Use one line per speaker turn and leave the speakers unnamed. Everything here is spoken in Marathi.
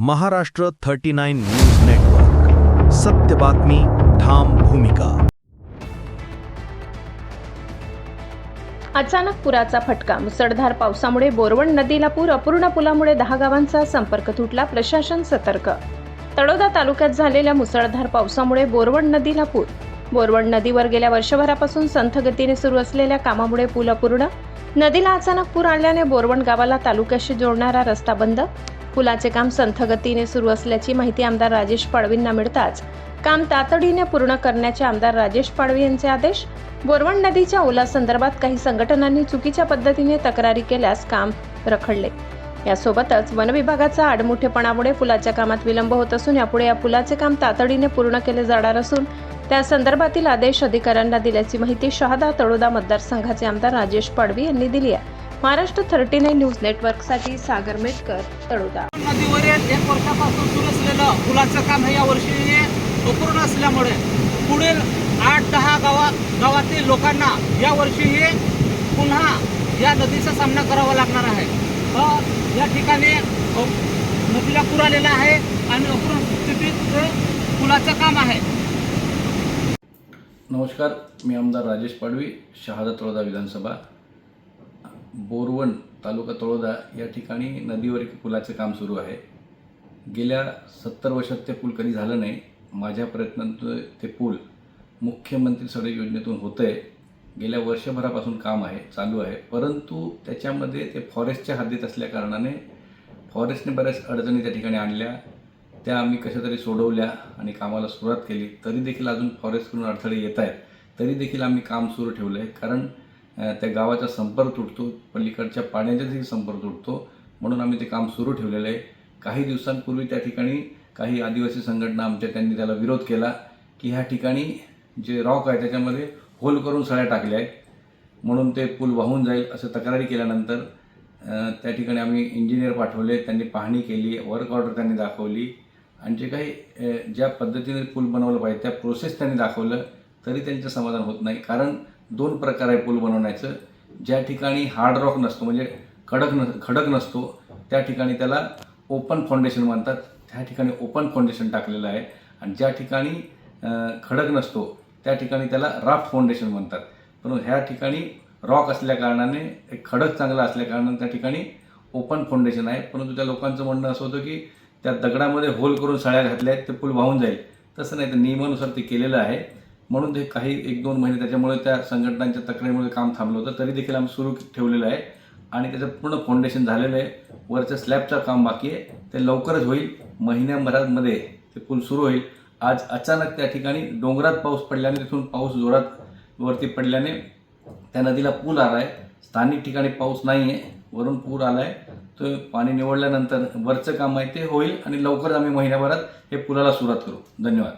महाराष्ट्र 39 न्यूज नेटवर्क, सत्य बातमी, ठाम भूमिका.
अचानक पुराचा फटका. मुसळधार पावसामुळे बोरवण नदीला पूर. अपूर्ण पुलामुळे 10 गावांचा संपर्क तुटला. प्रशासन सतर्क. तळोदा तालुक्यात झालेल्या मुसळधार पावसामुळे बोरवण नदीला पूर. बोरवण नदीवर गेल्या वर्षभरापासून संथ गतीने सुरू असलेल्या कामामुळे पूल अपूर्ण. नदीला अचानक पूर आल्याने बोरवण गावाला तालुक्याशी जोडणारा रस्ता बंद. पुलाचे काम संथ गतीने सुरू असल्याची माहिती आमदार राजेश पाडवींना मिळताच काम तातडीने पूर्ण करण्याचे आमदार राजेश पाडवी यांचे आदेश. बोरवण नदीच्या ओलासंदर्भात काही संघटनांनी चुकीच्या पद्धतीने तक्रारी केल्यास काम रखडले. यासोबतच वन विभागाचा आडमुठेपणामुळे पुलाच्या कामात विलंब होत असून यापुढे या पुलाचे काम तातडीने पूर्ण केले जाणार असून त्या संदर्भातील आदेश अधिकाऱ्यांना दिल्याची माहिती शहादा तळोदा मतदारसंघाचे आमदार राजेश पाडवी यांनी दिली आहे. महाराष्ट्र 39 न्यूज नेटवर्कसाठी सागर मेटकर, तळोदा.
नदीवरील 1 वर्षापासून सुरू असलेलं पुलाचं काम हे यावर्षी अपूर्ण असल्यामुळे पुढील 8-10 गावातील लोकांना यावर्षी पुन्हा या नदीचा सामना करावा लागणार आहे. या ठिकाणी नदीला पूर आलेला आहे आणि अपूर्ण स्थितीत पुलाचं काम आहे.
नमस्कार, मी आमदार राजेश पाडवी, शहादा तळोदा विधानसभा. बोरवण तालुका तळोदा या ठिकाणी नदीवर एक पुलाचे काम सुरू आहे. गेल्या 70 वर्षात ते पूल कधी झालं नाही. माझ्या प्रयत्नातून ते पूल मुख्यमंत्री सडक योजनेतून होतं आहे. गेल्या वर्षभरापासून काम आहे, चालू आहे. परंतु त्याच्यामध्ये ते फॉरेस्टच्या हद्दीत असल्याकारणाने फॉरेस्टने बऱ्याच अडचणी त्या ठिकाणी आणल्या. त्या आम्ही कशा तरी सोडवल्या आणि कामाला सुरुवात केली. तरी देखील अजून फॉरेस्टकडून अडथळे येत आहेत. तरी देखील आम्ही काम सुरू ठेवलं आहे, कारण त्या गावाचा संपर्क तुटतो, पलीकडच्या पाण्याचाही संपर्क तुटतो, म्हणून आम्ही ते काम सुरू ठेवलेलं आहे. काही दिवसांपूर्वी त्या ठिकाणी काही आदिवासी संघटना त्यांनी त्याला विरोध केला की ह्या ठिकाणी जे रॉक आहे त्याच्यामध्ये होल करून सळ्या टाकल्या आहेत, म्हणून ते पूल वाहून जाईल असं तक्रारी केल्यानंतर त्या ठिकाणी आम्ही इंजिनियर पाठवले. त्यांनी पाहणी केली, वर्क ऑर्डर त्यांनी दाखवली आणि जे काही ज्या पद्धतीने पूल बनवलं पाहिजे त्या प्रोसेस त्यांनी दाखवलं. तरी त्यांचं समाधान होत नाही, कारण 2 प्रकार आहे पूल बनवण्याचं. ज्या ठिकाणी हार्ड रॉक नसतो, म्हणजे खडक नसतो, त्या ठिकाणी त्याला ओपन फाउंडेशन म्हणतात. त्या ठिकाणी ओपन फाउंडेशन टाकलेलं आहे. आणि ज्या ठिकाणी खडक नसतो त्या ठिकाणी त्याला राफ्ट फाउंडेशन म्हणतात. पण ह्या ठिकाणी रॉक असल्याकारणाने एक खडक चांगला असल्याकारणाने त्या ठिकाणी ओपन फाउंडेशन आहे. परंतु त्या लोकांचं म्हणणं असं होतं की त्या दगडामध्ये होल करून सळ्या घातल्या आहेत, ते पूल वाहून जाईल. तसं नाही, तर नियमानुसार ते केलेलं आहे. म्हणून ते काही 1-2 महिने त्याच्यामुळे त्या संघटनांच्या तक्रारीमुळे काम थांबलं होतं. तरी देखील आम्ही सुरू ठेवलेलं आहे आणि त्याचं पूर्ण फाउंडेशन झालेलं आहे. वरच्या स्लॅबचं काम बाकी आहे, ते लवकरच होईल. महिन्याभरामध्ये ते पूल सुरू होईल. आज अचानक त्या ठिकाणी डोंगरात पाऊस पडल्याने, तिथून पाऊस जोरात वरती पडल्याने त्या नदीला पूल आला आहे. स्थानिक ठिकाणी पाऊस नाही आहे, वरून पूर आला आहे. तो पाणी निवडल्यानंतर वरचं काम आहे ते होईल आणि लवकरच आम्ही महिन्याभरात हे पुलाला सुरुवात करू. धन्यवाद.